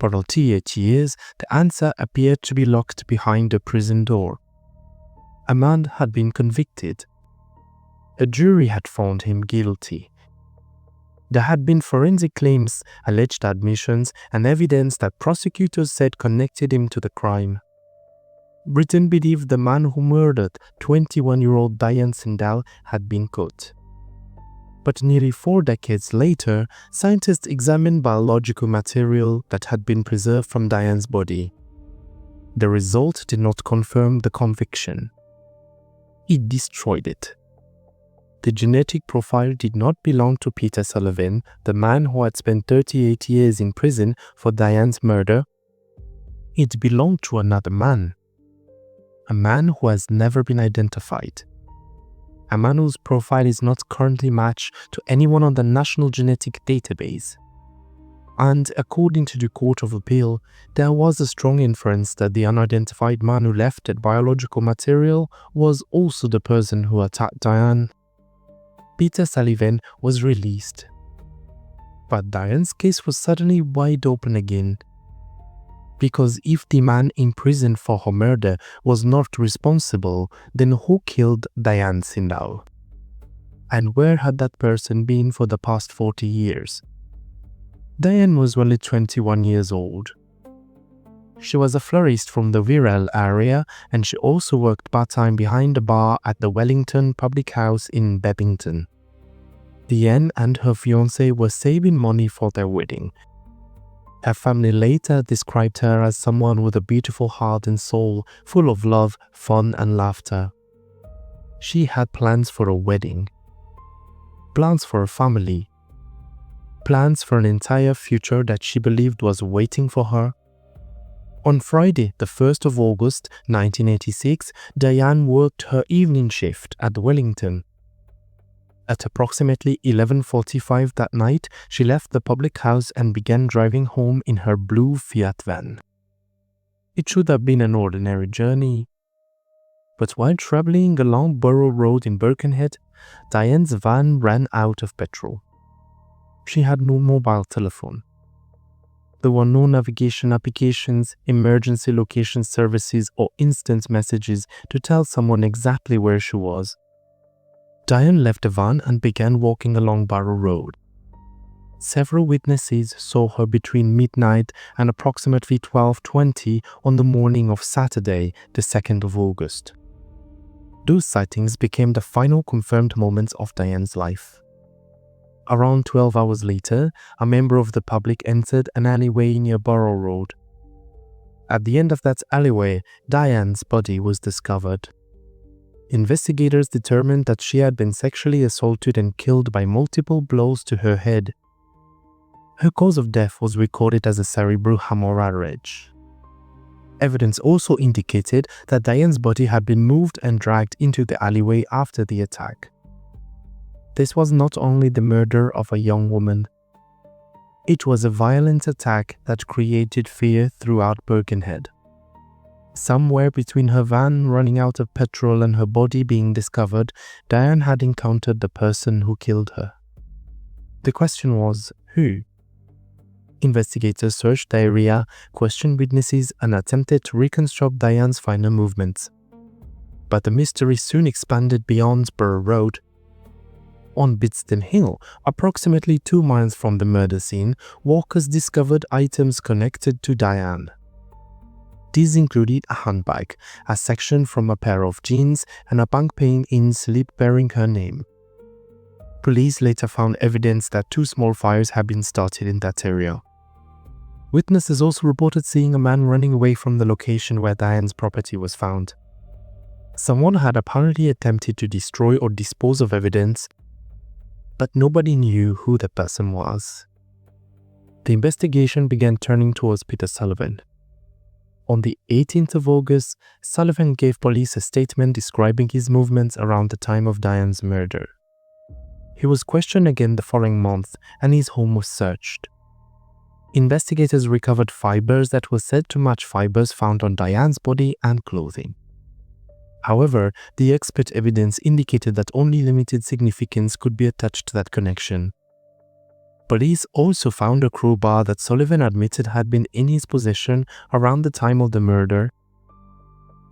For 38 years, the answer appeared to be locked behind a prison door. A man had been convicted. A jury had found him guilty. There had been forensic claims, alleged admissions, and evidence that prosecutors said connected him to the crime. Britain believed the man who murdered 21-year-old Diane Sindall had been caught. But nearly 4 decades later, scientists examined biological material that had been preserved from Diane's body. The result did not confirm the conviction. It destroyed it. The genetic profile did not belong to Peter Sullivan, the man who had spent 38 years in prison for Diane's murder. It belonged to another man. A man who has never been identified. A man whose profile is not currently matched to anyone on the National Genetic Database. And according to the Court of Appeal, there was a strong inference that the unidentified man who left that biological material was also the person who attacked Diane. Peter Sullivan was released. But Diane's case was suddenly wide open again. Because if the man imprisoned for her murder was not responsible, then who killed Diane Sindall? And where had that person been for the past 40 years? Diane was only 21 years old. She was a florist from the Wirral area, and she also worked part-time behind the bar at the Wellington Public House in Bebington. Diane and her fiancé were saving money for their wedding. Her family later described her as someone with a beautiful heart and soul, full of love, fun, and laughter. She had plans for a wedding, plans for a family, plans for an entire future that she believed was waiting for her. On Friday, the 1st of August, 1986, Diane worked her evening shift at Wellington. At approximately 11:45 that night, she left the public house and began driving home in her blue Fiat van. It should have been an ordinary journey. But while traveling along Borough Road in Birkenhead, Diane's van ran out of petrol. She had no mobile telephone. There were no navigation applications, emergency location services, or instant messages to tell someone exactly where she was. Diane left the van and began walking along Borough Road. Several witnesses saw her between midnight and approximately 12:20 on the morning of Saturday, the 2nd of August. Those sightings became the final confirmed moments of Diane's life. Around 12 hours later, a member of the public entered an alleyway near Borough Road. At the end of that alleyway, Diane's body was discovered. Investigators determined that she had been sexually assaulted and killed by multiple blows to her head. Her cause of death was recorded as a cerebral hemorrhage. Evidence also indicated that Diane's body had been moved and dragged into the alleyway after the attack. This was not only the murder of a young woman. It was a violent attack that created fear throughout Birkenhead. Somewhere between her van running out of petrol and her body being discovered, Diane had encountered the person who killed her. The question was, who? Investigators searched the area, questioned witnesses, and attempted to reconstruct Diane's final movements. But the mystery soon expanded beyond Borough Road. On Bidston Hill, approximately 2 miles from the murder scene, walkers discovered items connected to Diane. These included a handbag, a section from a pair of jeans, and a bank paying in slip bearing her name. Police later found evidence that 2 small fires had been started in that area. Witnesses also reported seeing a man running away from the location where Diane's property was found. Someone had apparently attempted to destroy or dispose of evidence, but nobody knew who the person was. The investigation began turning towards Peter Sullivan. On the 18th of August, Sullivan gave police a statement describing his movements around the time of Diane's murder. He was questioned again the following month, and his home was searched. Investigators recovered fibers that were said to match fibers found on Diane's body and clothing. However, the expert evidence indicated that only limited significance could be attached to that connection. Police also found a crowbar that Sullivan admitted had been in his possession around the time of the murder.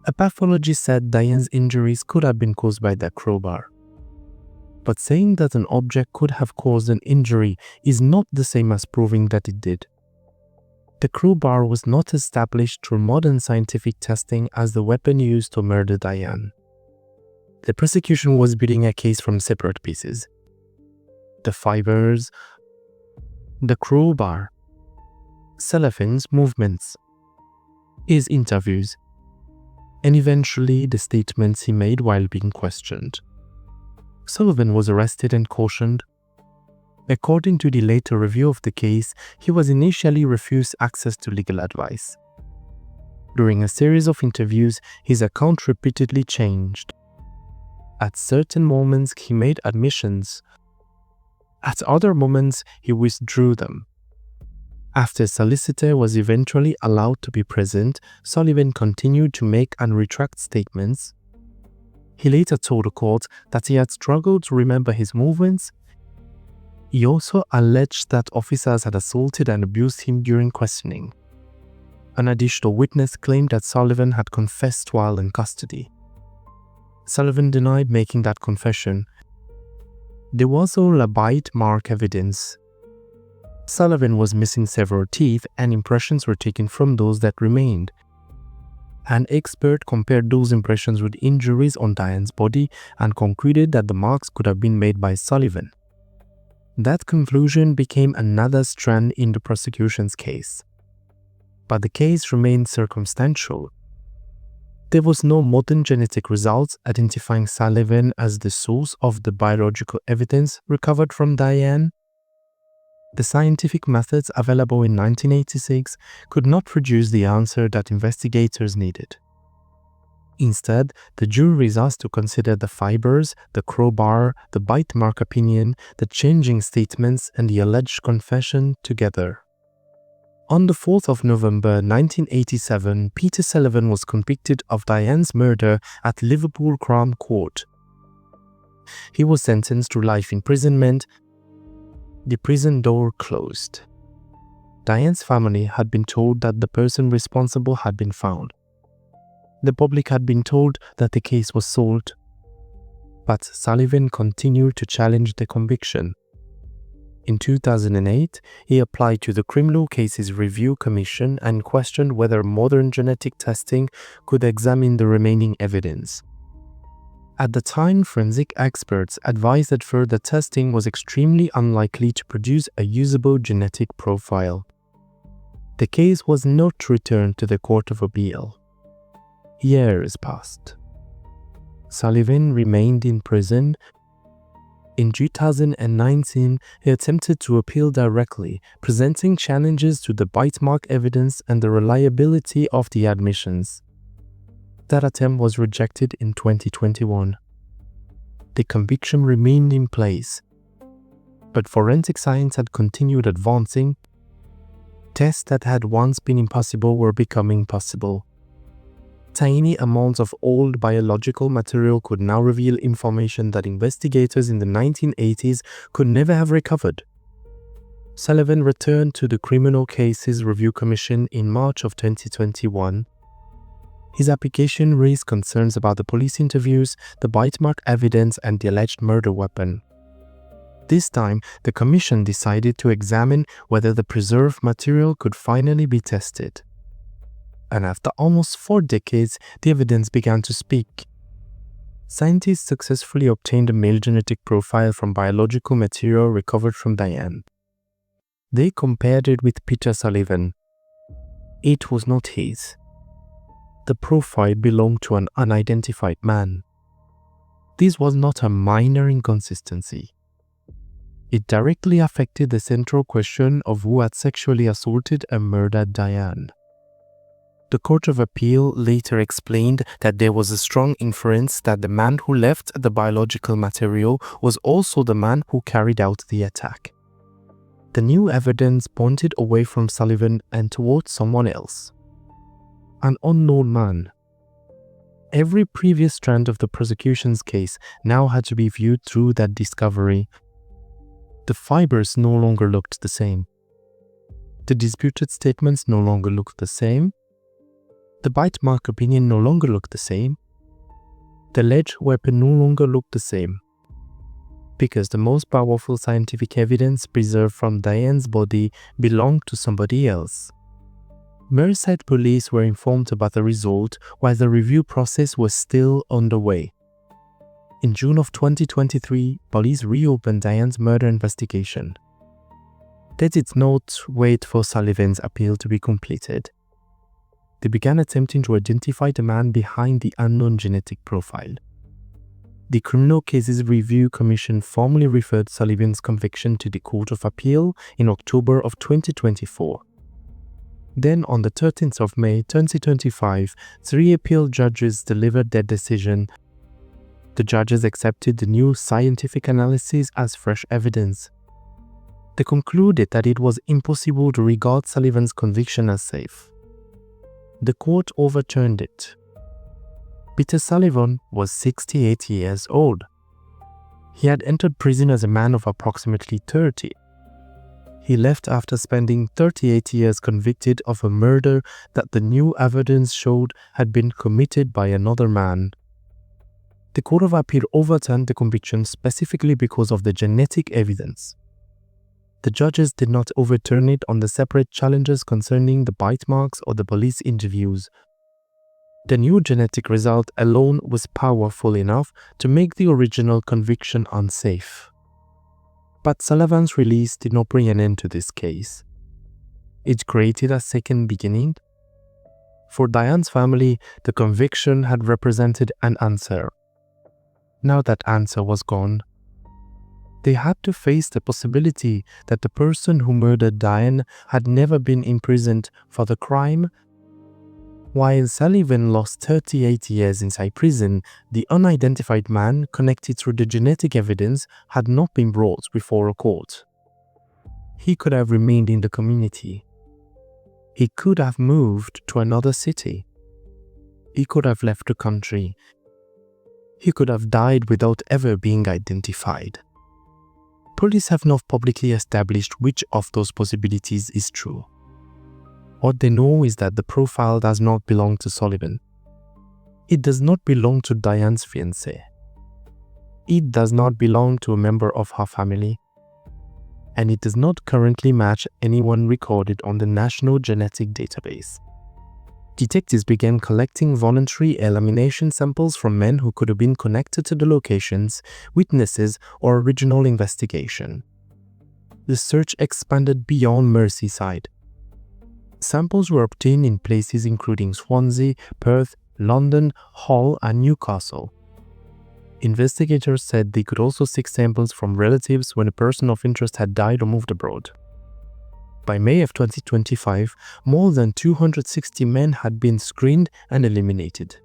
A pathologist said Diane's injuries could have been caused by that crowbar. But saying that an object could have caused an injury is not the same as proving that it did. The crowbar was not established through modern scientific testing as the weapon used to murder Diane. The prosecution was building a case from separate pieces: the fibers, the crowbar, Sullivan's movements, his interviews, and eventually the statements he made while being questioned. Sullivan was arrested and cautioned. According to the later review of the case, he was initially refused access to legal advice. During a series of interviews, his account repeatedly changed. At certain moments, he made admissions. At other moments, he withdrew them. After a solicitor was eventually allowed to be present, Sullivan continued to make and retract statements. He later told the court that he had struggled to remember his movements. He also alleged that officers had assaulted and abused him during questioning. An additional witness claimed that Sullivan had confessed while in custody. Sullivan denied making that confession. There was all a bite mark evidence. Sullivan was missing several teeth and impressions were taken from those that remained. An expert compared those impressions with injuries on Diane's body and concluded that the marks could have been made by Sullivan. That conclusion became another strand in the prosecution's case. But the case remained circumstantial. There was no modern genetic results identifying Sullivan as the source of the biological evidence recovered from Diane. The scientific methods available in 1986 could not produce the answer that investigators needed. Instead, the jury is asked to consider the fibers, the crowbar, the bite mark opinion, the changing statements, and the alleged confession together. On the 4th of November 1987, Peter Sullivan was convicted of Diane's murder at Liverpool Crown Court. He was sentenced to life imprisonment. The prison door closed. Diane's family had been told that the person responsible had been found. The public had been told that the case was solved. But Sullivan continued to challenge the conviction. In 2008, he applied to the Criminal Cases Review Commission and questioned whether modern genetic testing could examine the remaining evidence. At the time, forensic experts advised that further testing was extremely unlikely to produce a usable genetic profile. The case was not returned to the Court of Appeal. Years passed. Sullivan remained in prison. In 2019, he attempted to appeal directly, presenting challenges to the bite mark evidence and the reliability of the admissions. That attempt was rejected in 2021. The conviction remained in place, but forensic science had continued advancing. Tests that had once been impossible were becoming possible. Tiny amounts of old biological material could now reveal information that investigators in the 1980s could never have recovered. Sullivan returned to the Criminal Cases Review Commission in March of 2021. His application raised concerns about the police interviews, the bite mark evidence, and the alleged murder weapon. This time, the commission decided to examine whether the preserved material could finally be tested. And after almost 4 decades, the evidence began to speak. Scientists successfully obtained a male genetic profile from biological material recovered from Diane. They compared it with Peter Sullivan. It was not his. The profile belonged to an unidentified man. This was not a minor inconsistency. It directly affected the central question of who had sexually assaulted and murdered Diane. The Court of Appeal later explained that there was a strong inference that the man who left the biological material was also the man who carried out the attack. The new evidence pointed away from Sullivan and towards someone else. An unknown man. Every previous strand of the prosecution's case now had to be viewed through that discovery. The fibers no longer looked the same. The disputed statements no longer looked the same. The bite mark opinion no longer looked the same. The alleged weapon no longer looked the same. Because the most powerful scientific evidence preserved from Diane's body belonged to somebody else. Merseyside Police were informed about the result while the review process was still underway. In June of 2023, police reopened Diane's murder investigation. They did not wait for Sullivan's appeal to be completed. They began attempting to identify the man behind the unknown genetic profile. The Criminal Cases Review Commission formally referred Sullivan's conviction to the Court of Appeal in October of 2024. Then, on the 13th of May 2025, 3 appeal judges delivered their decision. The judges accepted the new scientific analysis as fresh evidence. They concluded that it was impossible to regard Sullivan's conviction as safe. The court overturned it. Peter Sullivan was 68 years old. He had entered prison as a man of approximately 30. He left after spending 38 years convicted of a murder that the new evidence showed had been committed by another man. The Court of Appeal overturned the conviction specifically because of the genetic evidence. The judges did not overturn it on the separate challenges concerning the bite marks or the police interviews. The new genetic result alone was powerful enough to make the original conviction unsafe. But Sullivan's release did not bring an end to this case. It created a second beginning. For Diane's family, the conviction had represented an answer. Now that answer was gone. They had to face the possibility that the person who murdered Diane had never been imprisoned for the crime. While Sullivan lost 38 years inside prison, the unidentified man connected through the genetic evidence had not been brought before a court. He could have remained in the community. He could have moved to another city. He could have left the country. He could have died without ever being identified. Police have not publicly established which of those possibilities is true. What they know is that the profile does not belong to Sullivan. It does not belong to Diane's fiancé. It does not belong to a member of her family. And it does not currently match anyone recorded on the National Genetic Database. Detectives began collecting voluntary elimination samples from men who could have been connected to the locations, witnesses, or original investigation. The search expanded beyond Merseyside. Samples were obtained in places including Swansea, Perth, London, Hull, and Newcastle. Investigators said they could also seek samples from relatives when a person of interest had died or moved abroad. By May of 2025, more than 260 men had been screened and eliminated.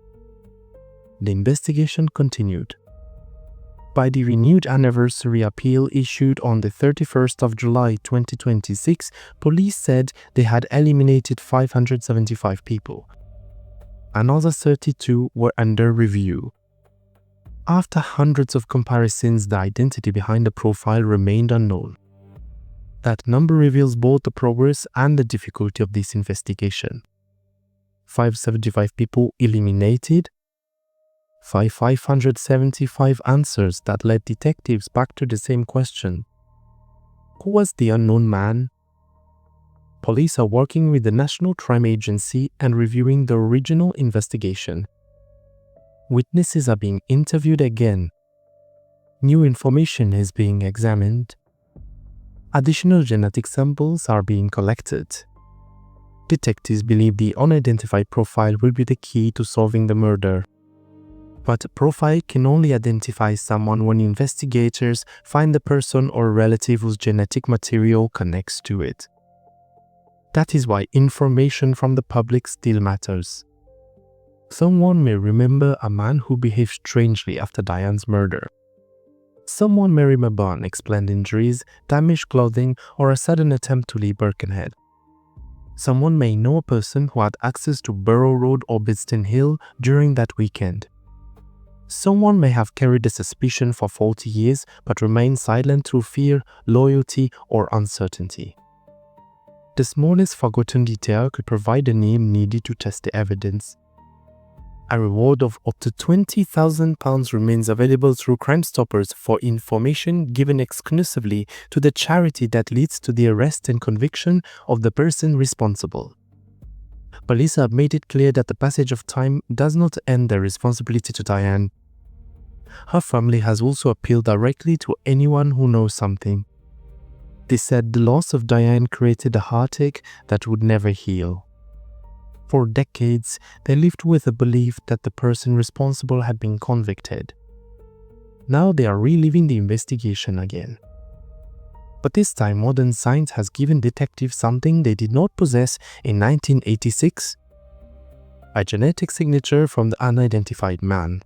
The investigation continued. By the renewed anniversary appeal issued on the 31st of July 2026, police said they had eliminated 575 people. Another 32 were under review. After hundreds of comparisons, the identity behind the profile remained unknown. That number reveals both the progress and the difficulty of this investigation. 575 people eliminated, 575 answers that led detectives back to the same question. Who was the unknown man? Police are working with the National Crime Agency and reviewing the original investigation. Witnesses are being interviewed again. New information is being examined. Additional genetic samples are being collected. Detectives believe the unidentified profile will be the key to solving the murder. But a profile can only identify someone when investigators find the person or relative whose genetic material connects to it. That is why information from the public still matters. Someone may remember a man who behaved strangely after Diane's murder. Someone may remember unexplained injuries, damaged clothing, or a sudden attempt to leave Birkenhead. Someone may know a person who had access to Borough Road or Bidston Hill during that weekend. Someone may have carried a suspicion for 40 years but remained silent through fear, loyalty, or uncertainty. The smallest forgotten detail could provide the name needed to test the evidence. A reward of up to £20,000 remains available through Crime Stoppers for information given exclusively to the charity that leads to the arrest and conviction of the person responsible. Police have made it clear that the passage of time does not end their responsibility to Diane. Her family has also appealed directly to anyone who knows something. They said the loss of Diane created a heartache that would never heal. For decades, they lived with the belief that the person responsible had been convicted. Now they are reliving the investigation again. But this time, modern science has given detectives something they did not possess in 1986: a genetic signature from the unidentified man.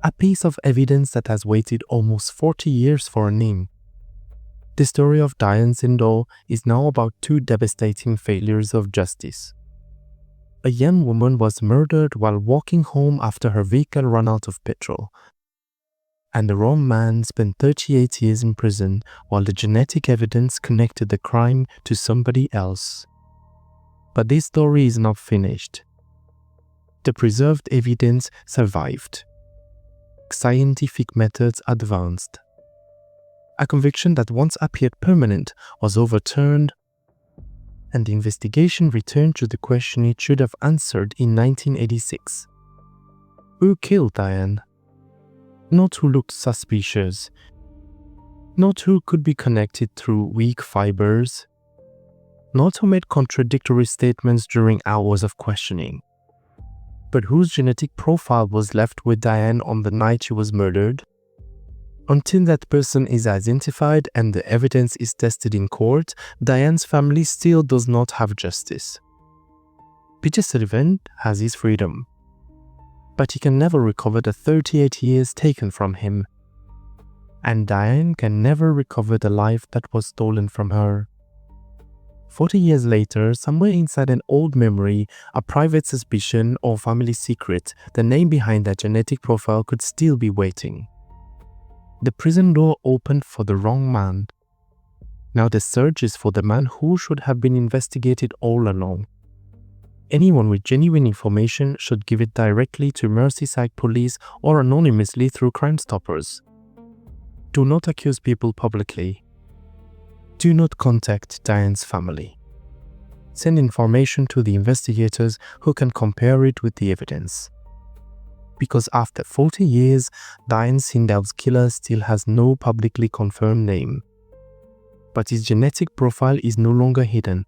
A piece of evidence that has waited almost 40 years for a name. The story of Diane Sindall is now about two devastating failures of justice. A young woman was murdered while walking home after her vehicle ran out of petrol. And the wrong man spent 38 years in prison while the genetic evidence connected the crime to somebody else. But this story is not finished. The preserved evidence survived. Scientific methods advanced. A conviction that once appeared permanent was overturned, and the investigation returned to the question it should have answered in 1986. Who killed Diane? Not who looked suspicious. Not who could be connected through weak fibers. Not who made contradictory statements during hours of questioning. But whose genetic profile was left with Diane on the night she was murdered? Until that person is identified and the evidence is tested in court, Diane's family still does not have justice. Peter Sullivan has his freedom, but he can never recover the 38 years taken from him. And Diane can never recover the life that was stolen from her. 40 years later, somewhere inside an old memory, a private suspicion or family secret, the name behind that genetic profile could still be waiting. The prison door opened for the wrong man. Now the search is for the man who should have been investigated all along. Anyone with genuine information should give it directly to Merseyside Police or anonymously through Crime Stoppers. Do not accuse people publicly. Do not contact Diane's family. Send information to the investigators who can compare it with the evidence. Because after 40 years, Diane Sindall's killer still has no publicly confirmed name. But his genetic profile is no longer hidden.